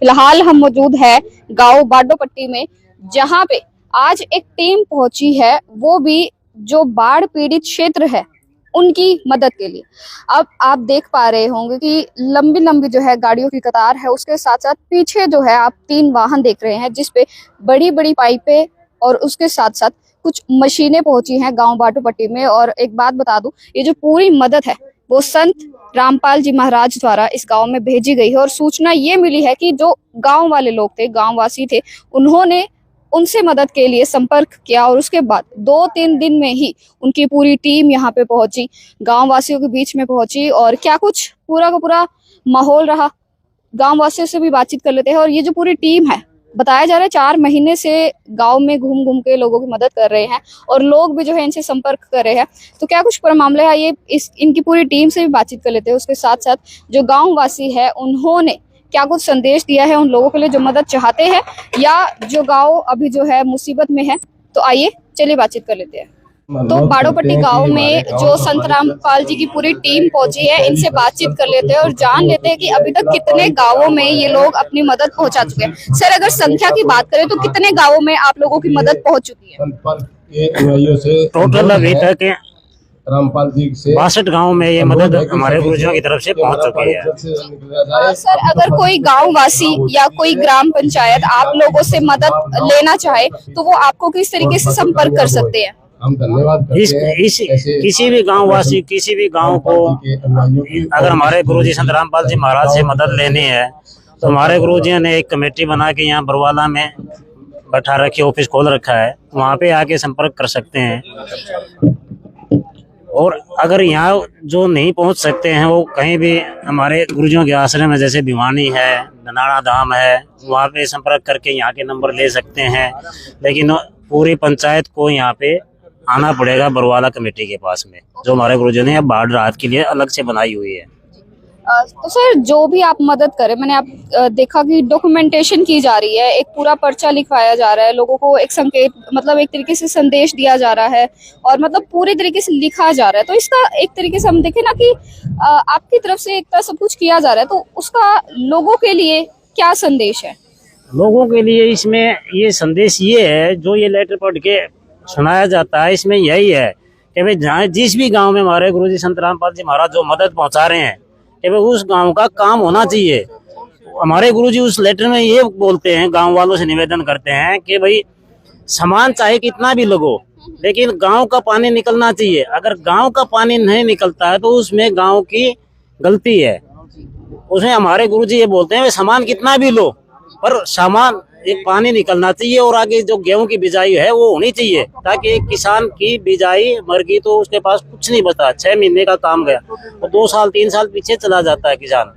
फिलहाल हम मौजूद है गांव बाडोपट्टी में, जहां पे आज एक टीम पहुंची है, वो भी जो बाढ़ पीड़ित क्षेत्र है उनकी मदद के लिए। अब आप देख पा रहे होंगे कि लंबी लंबी जो है गाड़ियों की कतार है, उसके साथ साथ पीछे जो है आप 3 वाहन देख रहे हैं जिसपे बड़ी बड़ी पाइपें और उसके साथ साथ कुछ मशीनें पहुंची हैं गांव बाडोपट्टी में। और एक बात बता दूं, ये जो पूरी मदद है वो संत रामपाल जी महाराज द्वारा इस गांव में भेजी गई है। और सूचना ये मिली है कि जो गांव वाले लोग थे, गांव वासी थे, उन्होंने उनसे मदद के लिए संपर्क किया और उसके बाद 2-3 दिन में ही उनकी पूरी टीम यहाँ पे पहुंची, गांव वासियों के बीच में पहुंची। और क्या कुछ पूरा का पूरा माहौल रहा, गांव वासियों से भी बातचीत कर लेते हैं। और ये जो पूरी टीम है, बताया जा रहा है 4 महीने से गांव में घूम घूम के लोगों की मदद कर रहे हैं और लोग भी जो है इनसे संपर्क कर रहे हैं। तो क्या कुछ पूरा मामला है, ये इनकी पूरी टीम से भी बातचीत कर लेते हैं। उसके साथ साथ जो गांव वासी है उन्होंने क्या कुछ संदेश दिया है उन लोगों के लिए जो मदद चाहते हैं या जो गांव अभी जो है मुसीबत में है। तो आइए चलिए बातचीत कर लेते हैं। तो बाडोपट्टी गांव में जो संत रामपाल जी की पूरी टीम पहुंची है, इनसे बातचीत कर लेते हैं और जान लेते हैं कि अभी तक कितने गांवों में ये लोग अपनी मदद पहुंचा चुके हैं। सर, अगर संख्या की बात करें तो कितने गांवों में आप लोगों की मदद पहुंच चुकी है? टोटल अभी तक रामपाल जी से 62 गाँव में ये मदद हमारे गुरुजियों की तरफ से पहुंच चुकी है। सर, अगर कोई गांव वासी या कोई ग्राम पंचायत आप लोगों से मदद लेना चाहे तो वो आपको किस तरीके से संपर्क कर सकते हैं? हम धन्यवाद किसी भी गांव वासी, किसी भी गांव को अगर हमारे गुरुजी संत रामपाल जी महाराज से मदद लेनी है तो हमारे गुरुजियों ने एक कमेटी बना के यहाँ बरवाला में बैठा रखी, ऑफिस खोल रखा है, वहाँ पे आके संपर्क कर सकते हैं। और अगर यहाँ जो नहीं पहुँच सकते हैं वो कहीं भी हमारे गुरुजियों के आश्रम में, जैसे भिवानी है, नाना धाम है, वहाँ पे संपर्क करके यहाँ के नंबर ले सकते हैं। लेकिन पूरी पंचायत को यहाँ पे आना पड़ेगा बरवाला कमेटी के पास में, जो हमारे गुरुजियों ने बाढ़ राहत के लिए अलग से बनाई हुई है। तो सर, जो भी आप मदद करें, मैंने आप देखा कि डॉक्यूमेंटेशन की जा रही है, एक पूरा पर्चा लिखवाया जा रहा है, लोगों को एक संकेत मतलब एक तरीके से संदेश दिया जा रहा है और मतलब पूरे तरीके से लिखा जा रहा है। तो इसका एक तरीके से हम देखें ना कि आपकी तरफ से एक तरह सब कुछ किया जा रहा है, तो उसका लोगों के लिए क्या संदेश है? लोगों के लिए इसमें ये संदेश ये है, जो ये लेटर पढ़ के सुनाया जाता है, इसमें यही है कि भाई जहाँ जिस भी गाँव में हमारे गुरुजी संत रामपाल जी महाराज जो मदद पहुँचा रहे हैं कि भाई उस गांव का काम होना चाहिए। हमारे गुरुजी उस लेटर में ये बोलते हैं, गांव वालों से निवेदन करते हैं कि भाई सामान चाहे कितना भी लगो, लेकिन गांव का पानी निकलना चाहिए। अगर गांव का पानी नहीं निकलता है तो उसमें गांव की गलती है। उसमें हमारे गुरुजी ये बोलते हैं सामान कितना भी लो, पर सामान एक पानी निकलना चाहिए। और आगे जो गेहूं की बिजाई है वो होनी चाहिए, ताकि एक किसान की बिजाई मर गई तो उसके पास कुछ नहीं बचा, 6 महीने का काम गया और 2 साल 3 साल पीछे चला जाता है किसान।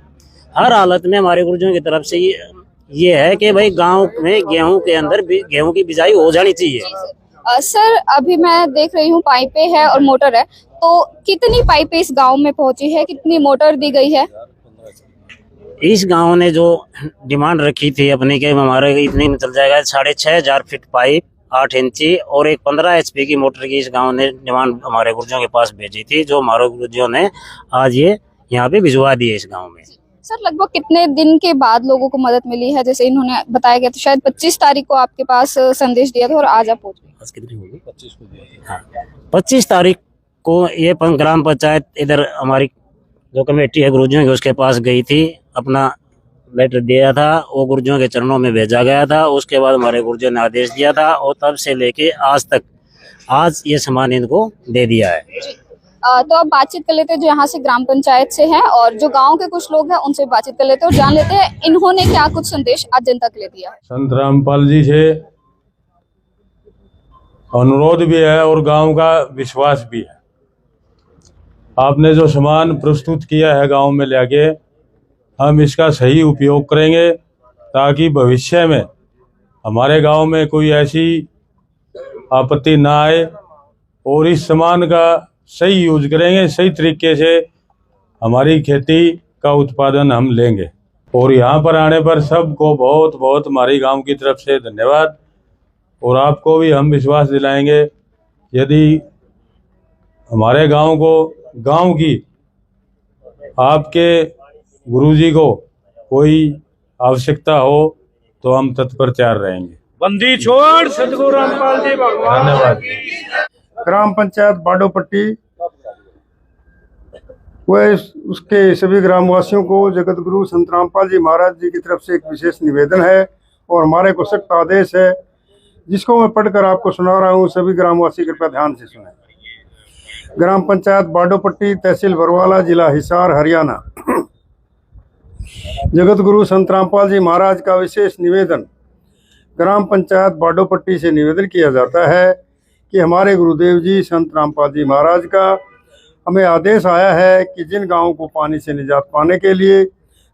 हर हालत में हमारे गुरुजियों की तरफ से ये है कि भाई गांव में गेहूं के अंदर गेहूं की बिजाई हो जानी चाहिए। सर, अभी मैं देख रही हूँ पाइपें है और मोटर है, तो कितनी पाइपें इस गाँव में पहुंची है, कितनी मोटर दी गई है? इस गांव ने जो डिमांड रखी थी अपनी के हमारे इतने में चल जाएगा, 6500 फीट पाइप 8 इंची और एक 15 HP की मोटर की इस गांव ने डिमांड हमारे गुरुजियों के पास भेजी थी, जो हमारे गुरुजियों ने आज ये यहाँ पे भिजवा दी है इस गांव में। सर, लगभग कितने दिन के बाद लोगों को मदद मिली है? जैसे इन्होंने बताया गया था शायद 25 तारीख को आपके पास संदेश दिया था और आज आप पहुंच गए। आज कितनी होगी? 25 को दिया। हाँ, 25 तारीख को ये ग्राम पंचायत इधर हमारी जो कमेटी है गुरुजियों की उसके पास गई थी, अपना लेटर दिया था, वो गुरुजियों के चरणों में भेजा गया था। उसके बाद हमारे गुरुजियों ने आदेश दिया था और तब से लेके आज तक आज ये सामान इनको दे दिया है। तो अब बातचीत कर लेते हैं जो यहाँ से ग्राम पंचायत से हैं और जो गांव के कुछ लोग हैं उनसे बातचीत कर लेते हैं और जान लेते हैं इन्होंने क्या कुछ संदेश आज जनता के लिए दिया है। संत रामपाल जी से अनुरोध भी है और गांव का विश्वास भी है। आपने जो सामान प्रस्तुत किया है गांव में लेके, हम इसका सही उपयोग करेंगे ताकि भविष्य में हमारे गांव में कोई ऐसी आपत्ति ना आए और इस सामान का सही यूज करेंगे, सही तरीके से हमारी खेती का उत्पादन हम लेंगे। और यहाँ पर आने पर सबको बहुत बहुत हमारी गांव की तरफ से धन्यवाद। और आपको भी हम विश्वास दिलाएंगे, यदि हमारे गांव को, गांव की आपके गुरुजी को कोई आवश्यकता हो तो हम तत्पर तैयार रहेंगे। बंदी छोड़ सतगुरु रामपाल जी भगवान। धन्यवाद। ग्राम पंचायत बाडोपट्टी व उसके सभी ग्रामवासियों को जगत गुरु संत रामपाल जी महाराज जी की तरफ से एक विशेष निवेदन है और हमारे को सख्त आदेश है, जिसको मैं पढ़कर आपको सुना रहा हूँ। सभी ग्रामवासी कृपया ध्यान से सुनें। ग्राम पंचायत बाडोपट्टी, तहसील बरवाला, जिला हिसार, हरियाणा। जगत गुरु संत रामपाल जी महाराज का विशेष निवेदन। ग्राम पंचायत बाडोपट्टी से निवेदन किया जाता है कि हमारे गुरुदेव जी संत रामपाल जी महाराज का हमें आदेश आया है कि जिन गांवों को पानी से निजात पाने के लिए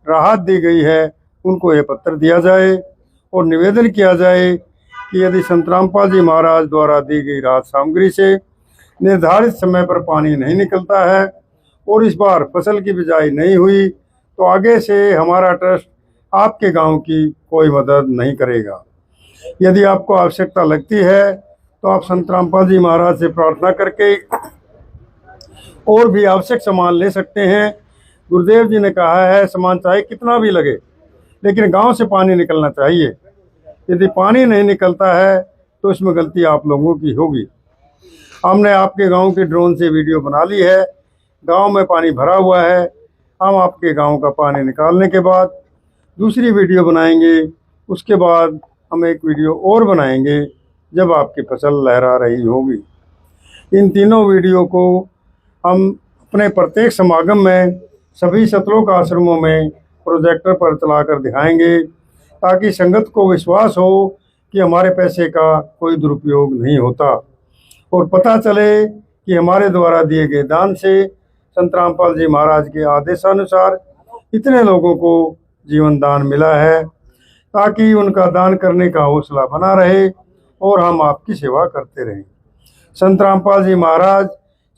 राहत दी गई है उनको यह पत्र दिया जाए और निवेदन किया जाए कि यदि संत रामपाल जी महाराज द्वारा दी गई राहत सामग्री से निर्धारित समय पर पानी नहीं निकलता है और इस बार फसल की बिजाई नहीं हुई तो आगे से हमारा ट्रस्ट आपके गांव की कोई मदद नहीं करेगा। यदि आपको आवश्यकता लगती है तो आप संत रामपाल जी महाराज से प्रार्थना करके और भी आवश्यक सामान ले सकते हैं। गुरुदेव जी ने कहा है सामान चाहे कितना भी लगे लेकिन गांव से पानी निकलना चाहिए। यदि पानी नहीं निकलता है तो इसमें गलती आप लोगों की होगी। हमने आपके गांव के ड्रोन से वीडियो बना ली है। गांव में पानी भरा हुआ है। हम आपके गांव का पानी निकालने के बाद दूसरी वीडियो बनाएंगे। उसके बाद हम एक वीडियो और बनाएंगे जब आपकी फसल लहरा रही होगी। इन तीनों वीडियो को हम अपने प्रत्येक समागम में सभी सतलोक आश्रमों में प्रोजेक्टर पर चलाकर दिखाएंगे ताकि संगत को विश्वास हो कि हमारे पैसे का कोई दुरुपयोग नहीं होता और पता चले कि हमारे द्वारा दिए गए दान से संत रामपाल जी महाराज के आदेशानुसार इतने लोगों को जीवन दान मिला है, ताकि उनका दान करने का हौसला बना रहे और हम आपकी सेवा करते रहें। संत रामपाल जी महाराज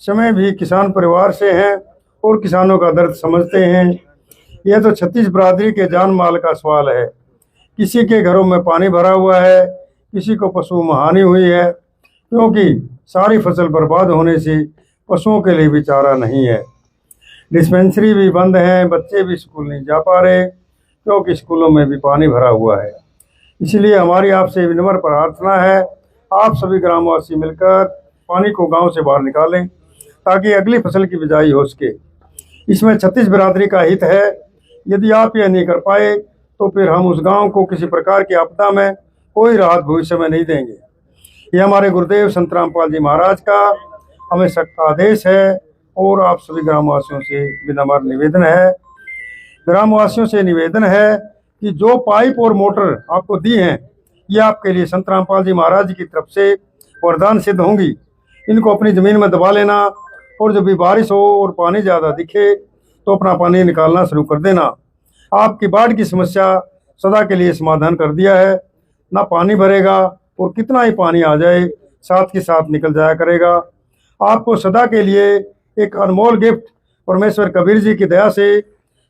समय भी किसान परिवार से हैं और किसानों का दर्द समझते हैं। यह तो 36 बरादरी के जान माल का सवाल है। किसी के घरों में पानी भरा हुआ है, किसी को पशु में हानि हुई है, क्योंकि सारी फसल बर्बाद होने से पशुओं के लिए भी चारा नहीं है। डिस्पेंसरी भी बंद हैं, बच्चे भी स्कूल नहीं जा पा रहे क्योंकि स्कूलों में भी पानी भरा हुआ है। इसलिए हमारी आपसे विनम्र प्रार्थना है, आप सभी ग्रामवासी मिलकर पानी को गांव से बाहर निकालें ताकि अगली फसल की बिजाई हो सके। इसमें 36 बिरादरी का हित है। यदि आप यह नहीं कर पाए तो फिर हम उस गांव को किसी प्रकार की आपदा में कोई राहत भविष्य में नहीं देंगे। यह हमारे गुरुदेव संत रामपाल जी महाराज का हमें सख्त आदेश है और आप सभी ग्रामवासियों से विनम्र निवेदन है। ग्रामवासियों से निवेदन है कि जो पाइप और मोटर आपको दी हैं ये आपके लिए संत रामपाल जी महाराज की तरफ से वरदान सिद्ध होंगी। इनको अपनी ज़मीन में दबा लेना और जब भी बारिश हो और पानी ज़्यादा दिखे तो अपना पानी निकालना शुरू कर देना। आपकी बाढ़ की समस्या सदा के लिए समाधान कर दिया है। ना पानी भरेगा और कितना ही पानी आ जाए साथ के साथ निकल जाया करेगा। आपको सदा के लिए एक अनमोल गिफ्ट परमेश्वर कबीर जी की दया से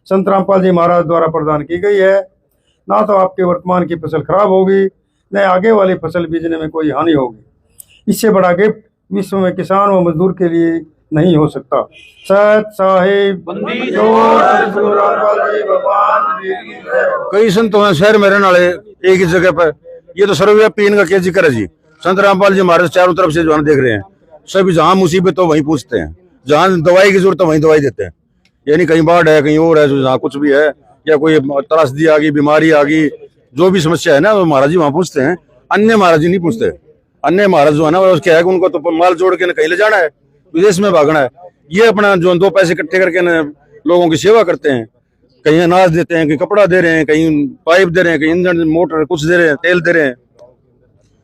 संत रामपाल जी महाराज द्वारा प्रदान की गई है। ना तो आपके वर्तमान की फसल खराब होगी, न आगे वाली फसल बीजने में कोई हानि होगी। इससे बड़ा गिफ्ट विश्व में किसान व मजदूर के लिए नहीं हो सकता। सत साहिब कई संतों हैं शहर में रहने वाले एक ही जगह पर, ये तो सर्वव्यापी इनका क्या जिक्र है जी। संत रामपाल जी महाराज चारों तरफ से जो है देख रहे हैं, सभी जहाँ मुसीबत हो वहीं पूछते हैं, जहाँ दवाई की जरूरत है वहीं दवाई देते हैं। यानी कहीं बाढ़ है, कहीं और है, जहाँ कुछ भी है या कोई त्रासदी आ गई, बीमारी आ गई, जो भी समस्या है ना वो महाराज जी वहाँ पूछते हैं। अन्य महाराज जी नहीं पूछते। अन्य महाराज जो है ना वो क्या है कि उनको तो माल जोड़ के कहीं ले जाना है, विदेश में भागना है। ये अपना जो 2 पैसे इकट्ठे करके न लोगों की सेवा करते हैं। कहीं अनाज देते हैं, कहीं कपड़ा दे रहे हैं, कहीं पाइप दे रहे हैं, कहीं इंजन मोटर कुछ दे रहे हैं, तेल दे रहे हैं।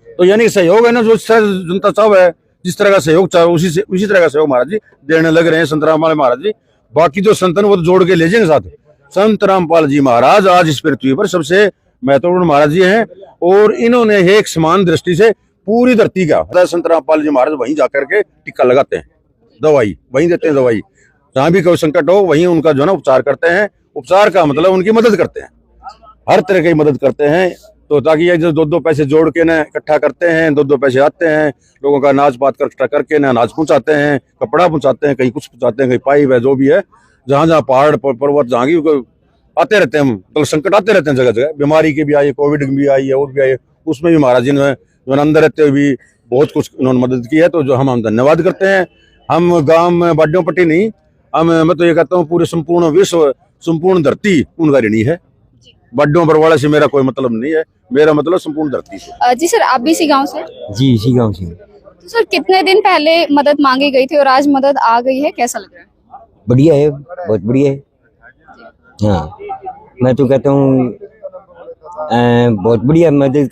तो यानी सहयोग है ना, जो जनता चाव है जिस तरह का सहयोग चाहे उसी तरह का सहयोग महाराज जी देने लग रहे हैं संत रामपाल महाराज जी। बाकी जो संतन वो तो जोड़ के ले जाएंगे साथ। संत रामपाल जी महाराज आज इस पृथ्वी पर सबसे महत्वपूर्ण महाराज जी हैं और इन्होंने एक समान दृष्टि से पूरी धरती का संत रामपाल जी महाराज वहीं जाकर के टिक्का लगाते हैं, दवाई वहीं देते हैं। दवाई जहाँ भी कोई संकट हो वहीं उनका जो है ना उपचार करते हैं। उपचार का मतलब उनकी मदद करते हैं, हर तरह की मदद करते हैं। तो ताकि ये जो 2 पैसे जोड़ के ना इकट्ठा करते हैं, 2 पैसे आते हैं, लोगों का अनाज पात इकट्ठा करके ना अनाज पहुंचाते हैं, कपड़ा पहुंचाते हैं, कहीं कुछ पहुंचाते हैं, कहीं पाइप है, जो भी है। जहाँ जहाँ पहाड़ पर्वत जहाँ की आते रहते हैं, मतलब संकट आते रहते हैं जगह जगह, बीमारी की भी आई, कोविड की भी आई है और भी आई है, उसमें भी महाराज जी ने जो अंदर रहते हुए भी बहुत कुछ उन्होंने मदद की है, तो जो हम धन्यवाद करते हैं। हम गांव में बाड्यों पट्टी नहीं, मैं तो ये कहता हूँ पूरे संपूर्ण विश्व, संपूर्ण धरती उनका ऋणी है। बाड्यों बरवाड़ा से मेरा कोई मतलब नहीं है, मेरा मतलब संपूर्ण धरती से। जी सर, आप भी इसी गांव से? जी इसी गांव से। तो सर, कितने दिन पहले मदद मांगी गई थी और आज मदद आ गई है, कैसा लग रहा है? बढ़िया है, बहुत बढ़िया है। हाँ, मैं तो कहता हूँ बहुत बढ़िया, मदद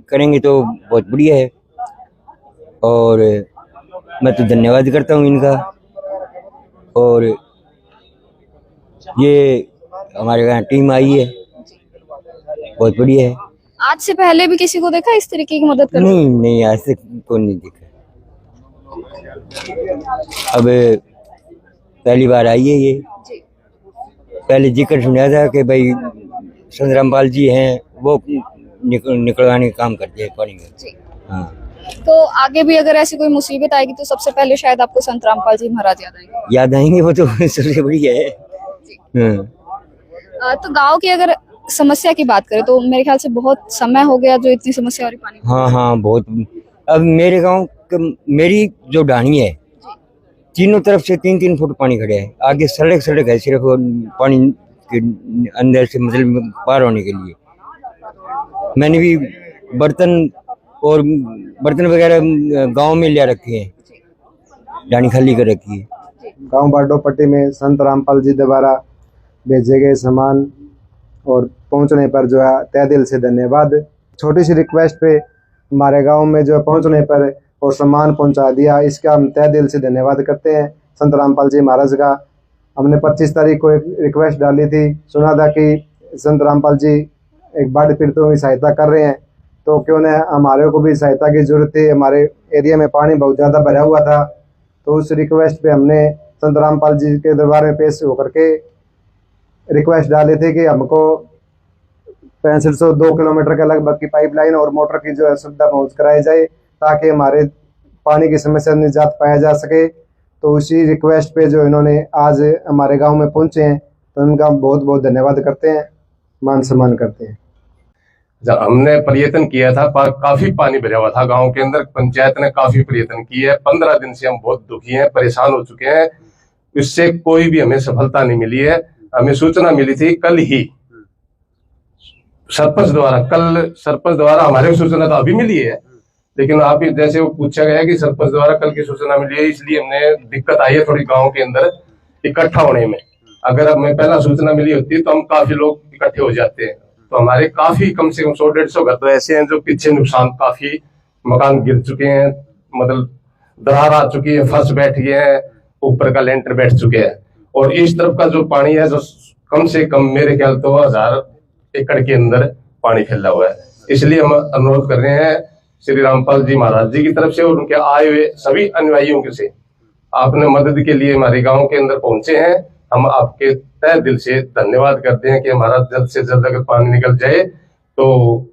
करेंगे तो बहुत बढ़िया है, और मैं तो धन्यवाद करता हूँ इनका। और ये हमारे यहाँ टीम आई है, बहुत बढ़िया है। आज से पहले भी किसी को देखा इस तरीके की मदद करते? नहीं, आज तक कोई नहीं देखा। अब पहली बार आई है ये। पहले जिक्र सुना था कि भाई संत रामपाल जी हैं, वो निकलवाने का काम करते हैं पानी में। हाँ, तो आगे भी अगर ऐसी कोई मुसीबत आएगी तो सबसे पहले शायद आपको संत रामपाल जी महाराज याद आएंगे, वो तो सबसे बढ़िया है। हाँ। तो गांव की अगर समस्या की बात करें तो मेरे ख्याल से बहुत समय हो गया जो इतनी समस्या हो रही पानी की। हाँ, बहुत। अब मेरे गांव मेरी जो ढाणी है, तीनों तरफ से 3-3 फुट पानी खड़ा है। आगे सड़क है सिर्फ पानी के अंदर से, मतलब पार होने के लिए। मैंने भी बर्तन वगैरह गांव में ले रखे हैं, ढाणी खाली कर रखी है। गांव बाडो पट्टी में संत रामपाल जी द्वारा भेजे गए सामान और पहुंचने पर जो है तहे दिल से धन्यवाद। छोटी सी रिक्वेस्ट पे हमारे गांव में जो पहुंचने पर और सामान पहुंचा दिया, इसका हम तहे दिल से धन्यवाद करते हैं संत रामपाल जी महाराज का। हमने 25 तारीख को एक रिक्वेस्ट डाली थी, सुना था कि संत रामपाल जी एक बाढ़ पीड़ितों की सहायता कर रहे हैं, तो क्यों न हमारे को भी सहायता की जरूरत थी। हमारे एरिया में पानी बहुत ज़्यादा भरा हुआ था, तो उस रिक्वेस्ट पे हमने संत रामपाल जी के दरबार में पेश होकर के रिक्वेस्ट डाली थी कि हमको 6502 किलोमीटर के लगभग की पाइपलाइन और मोटर की जो है सुविधा पहुँच कराई जाए, ताकि हमारे पानी की समस्या निजात पाया जा सके। तो उसी रिक्वेस्ट पे जो इन्होंने आज हमारे गांव में पहुंचे हैं, तो इनका बहुत बहुत धन्यवाद करते हैं, मान सम्मान करते हैं। जब हमने प्रयत्न किया था, काफी पानी भरा हुआ था गांव के अंदर, पंचायत ने काफी प्रयत्न किए है। 15 दिन से हम बहुत दुखी हैं, परेशान हो चुके हैं, इससे कोई भी हमें सफलता नहीं मिली है। हमें सूचना मिली थी कल ही सरपंच द्वारा हमारे सूचना तो अभी मिली है, लेकिन आप जैसे वो पूछा गया कि सरपंच द्वारा कल की सूचना मिली है, इसलिए हमने दिक्कत आई है थोड़ी गांव के अंदर इकट्ठा होने में। अगर हमें पहला सूचना मिली होती तो हम काफी लोग इकट्ठे हो जाते हैं। तो हमारे काफी कम से कम 100-150 घर तो ऐसे हैं जो पीछे नुकसान, काफी मकान गिर चुके हैं, मतलब दरार आ चुकी है, फर्श बैठ गए हैं, ऊपर का लेंटर बैठ चुके हैं। और इस तरफ का जो पानी है, जो कम से कम मेरे ख्याल तो 1000 एकड़ के अंदर पानी फैला हुआ है। इसलिए हम अनुरोध कर रहे हैं श्री रामपाल जी महाराज जी की तरफ से और उनके आए हुए सभी अनुयायियों के से, आपने मदद के लिए हमारे गांव के अंदर पहुंचे हैं। हम आपके तहे दिल से धन्यवाद करते हैं कि हमारा जल्द से जल्द अगर पानी निकल जाए तो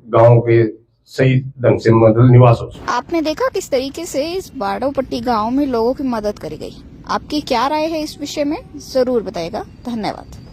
गांव के सही ढंग से मतलब निवास हो। आपने देखा किस तरीके से इस बाडो पट्टी गांव में लोगों की मदद करी गई। आपकी क्या राय है इस विषय में, जरूर बताइएगा। धन्यवाद।